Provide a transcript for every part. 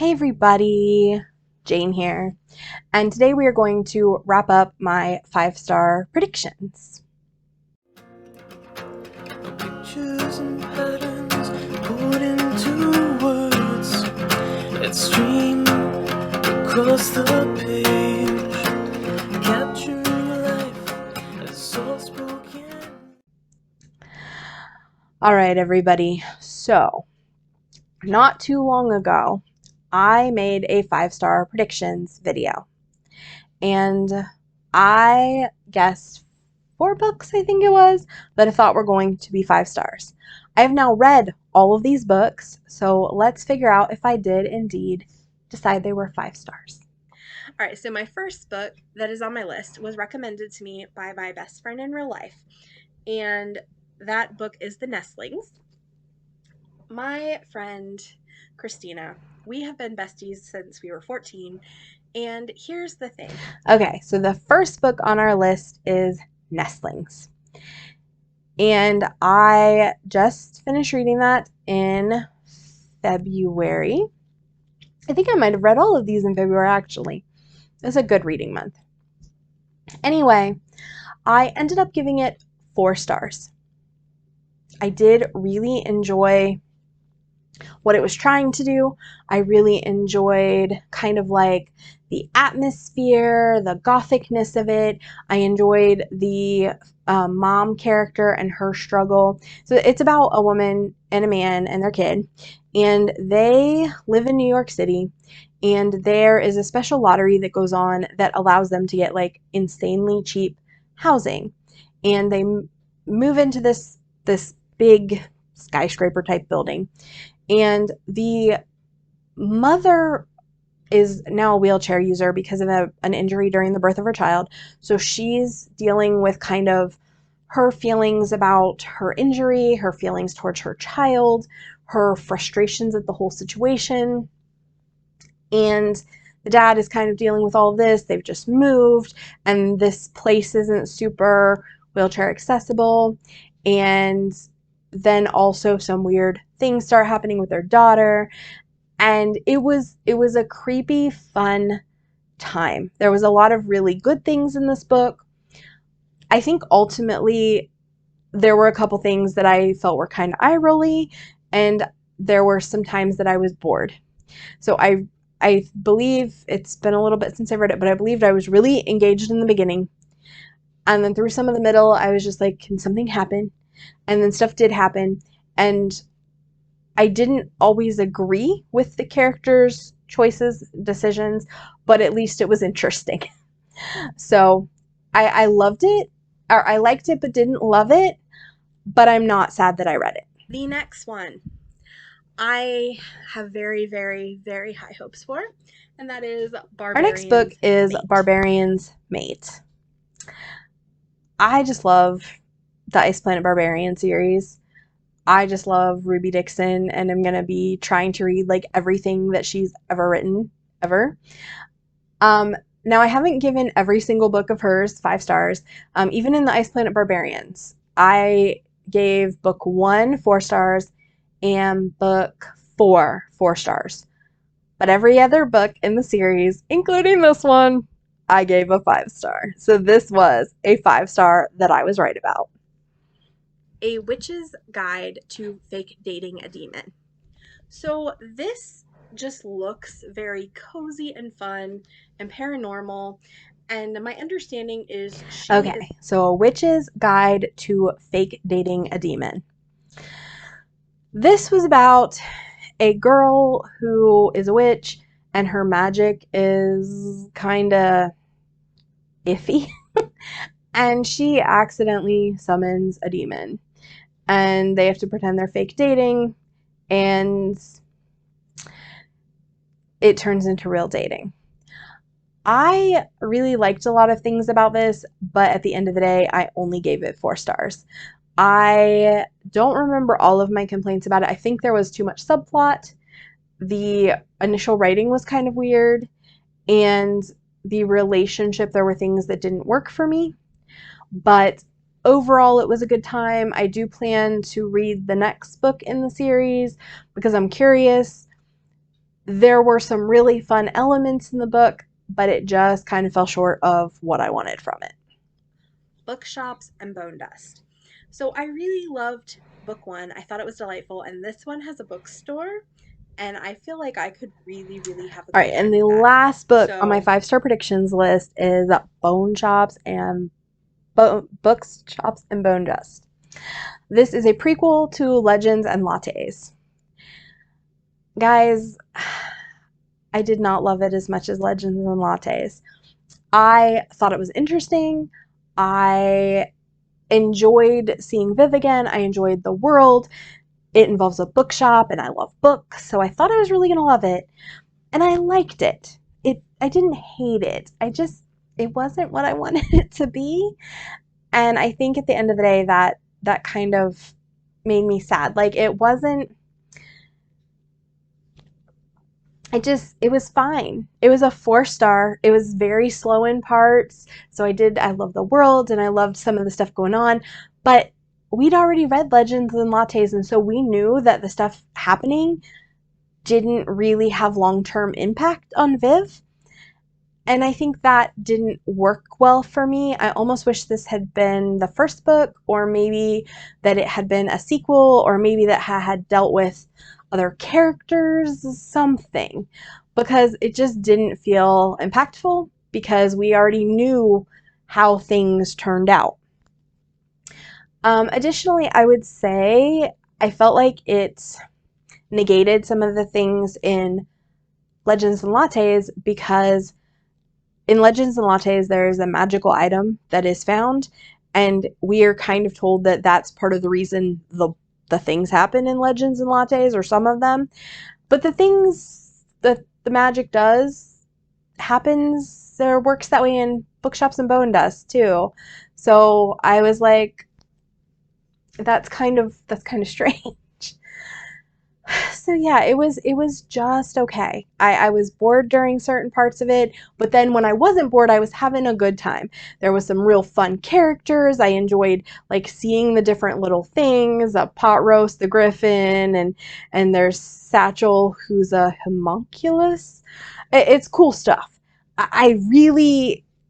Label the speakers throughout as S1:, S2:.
S1: Hey everybody, Jane here, and today we are going to wrap up my 5-star predictions.
S2: Pictures and patterns put into words that stream across the page, capturing life as soft spoken.
S1: Alright everybody, so not too long ago I made a 5-star predictions video, and I guessed 4 books, I think it was, that I thought were going to be 5 stars. I have now read all of these books, so let's figure out if I did indeed decide they were 5 stars. Alright, so my first book that is on my list was recommended to me by my best friend in real life, and that book is The Nestlings. My friend Christina, we have been besties since we were 14, and here's the thing. Okay, so the first book on our list is Nestlings. And I just finished reading that in February. I think I might have read all of these in February, actually. It's a good reading month. Anyway, I ended up giving it 4 stars. I did really enjoy what it was trying to do. I really enjoyed kind of like the atmosphere, the gothicness of it. I enjoyed the mom character and her struggle. So it's about a woman and a man and their kid, and they live in New York City, and there is a special lottery that goes on that allows them to get like insanely cheap housing, and they move into this big skyscraper type building, and the mother is now a wheelchair user because of an injury during the birth of her child. So she's dealing with kind of her feelings about her injury, her feelings towards her child, her frustrations at the whole situation. And the dad is kind of dealing with all of this. They've just moved, and this place isn't super wheelchair accessible. And then also some weird things start happening with their daughter. And it was a creepy, fun time. There was a lot of really good things in this book. I think ultimately there were a couple things that I felt were kind of eye-rolly, and there were some times that I was bored. So I believe it's been a little bit since I read it, but I believed I was really engaged in the beginning. And then through some of the middle, I was just like, can something happen? And then stuff did happen. And I didn't always agree with the characters' choices, decisions, but at least it was interesting. So I loved it, or I liked it but didn't love it, but I'm not sad that I read it. The next one I have very, very, very high hopes for, and that is Barbarians. Our next book is Barbarians Mate. I just love the Ice Planet Barbarian series. I just love Ruby Dixon, and I'm going to be trying to read like everything that she's ever written, ever. Now, I haven't given every single book of hers 5 stars. Even in the Ice Planet Barbarians, I gave book 1 4 stars and book 4 4 stars. But every other book in the series, including this one, I gave a 5-star. So this was a 5-star that I was right about. A Witch's Guide to Fake Dating a Demon. So this just looks very cozy and fun and paranormal, and my understanding is so A Witch's Guide to Fake Dating a Demon. This was about a girl who is a witch, and her magic is kinda iffy, and she accidentally summons a demon, and they have to pretend they're fake dating, and it turns into real dating. I really liked a lot of things about this, but at the end of the day, I only gave it 4 stars. I don't remember all of my complaints about it. I think there was too much subplot. The initial writing was kind of weird, and the relationship, there were things that didn't work for me. But overall, it was a good time. I do plan to read the next book in the series because I'm curious. There were some really fun elements in the book, but it just kind of fell short of what I wanted from it. Bookshops and Bonedust. So I really loved book one. I thought it was delightful, and this one has a bookstore, and I feel like I could really have a good time. All right, and the last book on my 5-star predictions list is Bookshops and Bonedust. This is a prequel to Legends and Lattes. Guys, I did not love it as much as Legends and Lattes. I thought it was interesting. I enjoyed seeing Viv again. I enjoyed the world. It involves a bookshop, and I love books, so I thought I was really going to love it. And I liked it. I didn't hate it. It wasn't what I wanted it to be. And I think at the end of the day, that kind of made me sad. Like, it wasn't, it was fine. It was a 4-star. It was very slow in parts. So I love the world, and I loved some of the stuff going on, but we'd already read Legends and Lattes, and so we knew that the stuff happening didn't really have long-term impact on Viv. And I think that didn't work well for me. I almost wish this had been the first book, or maybe that it had been a sequel, or maybe that had dealt with other characters, something, because it just didn't feel impactful because we already knew how things turned out. Additionally, I would say I felt like it negated some of the things in Legends and Lattes, because in Legends and Lattes there's a magical item that is found, and we are kind of told that that's part of the reason the things happen in Legends and Lattes, or some of them. But the things that the magic does happens or works that way in Bookshops and Bonedust too. So I was like, that's kind of strange. So yeah, it was just okay. I was bored during certain parts of it, but then when I wasn't bored, I was having a good time. There was some real fun characters. I enjoyed like seeing the different little things, a pot roast, the griffin, and there's Satchel, who's a homunculus. It's cool stuff. I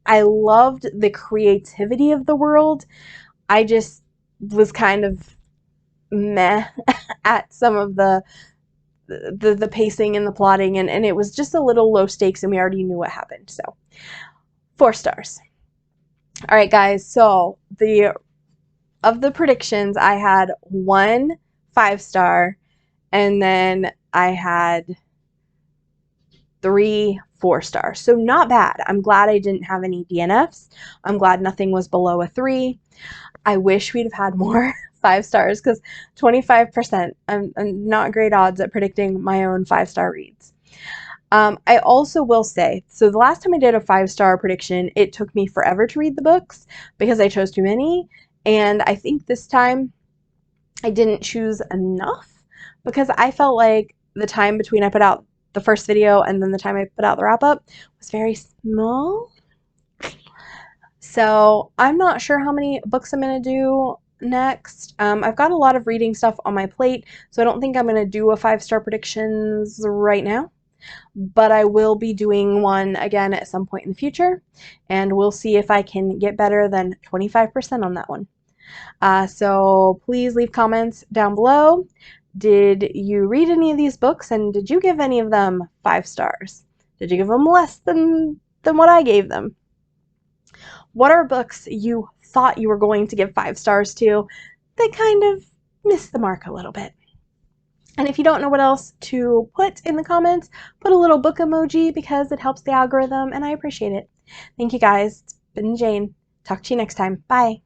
S1: loved the creativity of the world. I just was kind of meh at some of the pacing and the plotting, and it was just a little low stakes, and we already knew what happened. So 4 stars. All right, guys, so of the predictions, I had 1 5-star, and then I had 3 4-stars. So not bad. I'm glad I didn't have any DNFs. I'm glad nothing was below a 3. I wish we'd have had more 5 stars, because 25%, I'm not great odds at predicting my own 5-star reads. I also will say, so the last time I did a 5-star prediction, it took me forever to read the books because I chose too many, and I think this time I didn't choose enough, because I felt like the time between I put out the first video and then the time I put out the wrap-up was very small. So I'm not sure how many books I'm going to do next. I've got a lot of reading stuff on my plate, so I don't think I'm going to do a 5-star predictions right now, but I will be doing one again at some point in the future, and we'll see if I can get better than 25% on that one. So please leave comments down below. Did you read any of these books, and did you give any of them 5 stars? Did you give them less than what I gave them? What are books you thought you were going to give 5 stars to that kind of missed the mark a little bit? And if you don't know what else to put in the comments, put a little book emoji, because it helps the algorithm, and I appreciate it. Thank you guys. It's been Jane. Talk to you next time. Bye.